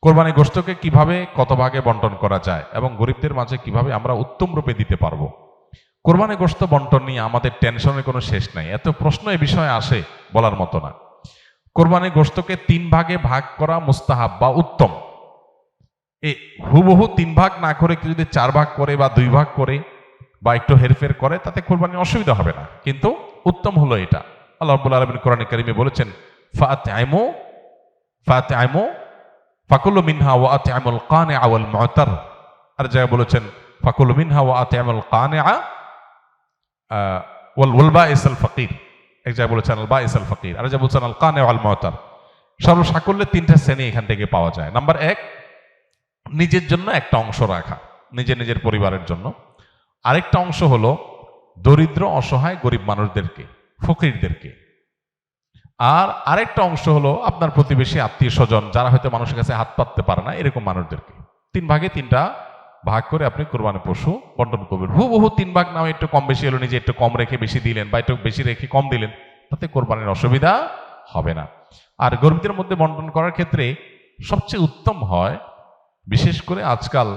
কোরবানি গোশতকে কিভাবে কত ভাগে বন্টন করা যায় এবং গরিবদের মাঝে কিভাবে আমরা উত্তম রূপে দিতে পারবো। কোরবানি গোশত বন্টন নিয়ে আমাদের টেনশনের কোনো শেষ নাই, এত প্রশ্ন এ বিষয়ে আসে বলার মতো না। কোরবানি গোশতকে 3 ভাগে ভাগ করা মুস্তাহাব বা উত্তম। এই হুবহু 3 ভাগ না করে কেউ যদি 4 ভাগ করে বা 2 ভাগ করে বা একটু হেরফের করে তাতে কোরবানির অসুবিধা হবে না, কিন্তু উত্তম হলো এটা। আল্লাহ রাব্বুল আলামিন কোরআনে কারিমে বলেছেন ফাআতিমু ফাকুলু মিনহা ওয়া আতিমুল কানিআ ওয়াল মু'তার। আর জায়গায় বলেছেন ফাকুলু মিনহা ওয়া আতিমুল কানিআ ওয়াল বাইসাল ফাকির। এক জায়গায় বলেছেন আল বাইসাল ফাকির, আর জায়গায় বলেছেন আল কানিআ ওয়াল মু'তার। সর্বসাকল্যে 3টা শ্রেণী এখান থেকে পাওয়া যায়। নাম্বার 1, নিজের জন্য একটা অংশ রাখা, নিজের পরিবারের জন্য। আরেকটা অংশ হলো দরিদ্র অসহায় গরিব মানুষদেরকে, ফকিরদেরকে। আর আরেকটা অংশ হলো আপনার প্রতিবেশী আত্মীয় স্বজন যারা হয়তো মানুষের কাছে হাত পাততে পারে না, এরকম মানুষদেরকে। 3 ভাগে 3টা ভাগ করে আপনি কোরবানি পশু বন্টন করবেন। হুবহু 3 ভাগ নাও, একটু কম বেশি হলো, নিজে একটু কম রেখে বেশি দিলেন বা একটু বেশি রেখে কম দিলেন, তাতে কোরবানির অসুবিধা হবে না। আর গরিবদের মধ্যে বন্টন করার ক্ষেত্রে সবচেয়ে উত্তম হয়, বিশেষ করে আজকাল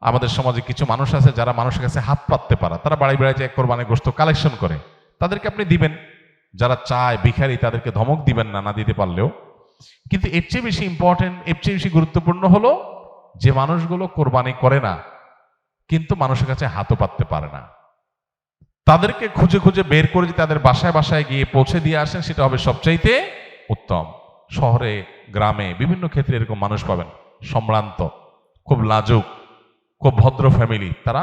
আমাদের সমাজে কিছু মানুষ আছে যারা মানুষের কাছে হাত পাততে পারে, তারা বাড়ি বাড়ি যে কোরবানি গোশত কালেকশন করে, তাদেরকে আপনি দিবেন। যারা চায় ভিখারি তাদেরকে ধমক দিবেন না, না দিতে পারলেও। কিন্তু এর চেয়ে বেশি ইম্পর্টেন্ট, এর চেয়ে বেশি গুরুত্বপূর্ণ হলো যে মানুষগুলো কোরবানি করে না কিন্তু মানুষের কাছে হাতও পাততে পারে না, তাদেরকে খুঁজে খুঁজে বের করে যে তাদের বাসায় বাসায় গিয়ে পৌঁছে দিয়ে আসেন, সেটা হবে সবচাইতে উত্তম। শহরে গ্রামে বিভিন্ন ক্ষেত্রে এরকম মানুষ পাবেন, সম্ভ্রান্ত, খুব লাজুক, খুব ভদ্র ফ্যামিলি, তারা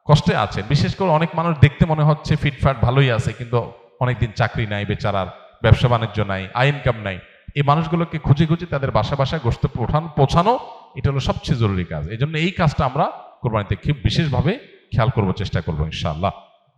কষ্টে আছেন। বিশেষ করে অনেক মানুষ দেখতে মনে হচ্ছে ফিটফাট ভালোই আছে, কিন্তু অনেকদিন চাকরি নাই, বেচারার ব্যবসা বাণিজ্য নাই, আয় ইনকাম নাই। এই মানুষগুলোকে খুঁজে খুঁজে তাদের বাসা বাসায় গোশত পৌঁছানো, এটা হলো সবচেয়ে জরুরি কাজ। এই জন্য এই কাজটা আমরা কোরবানিতে খুব বিশেষভাবে খেয়াল করবো, চেষ্টা করবো ইনশাআল্লাহ।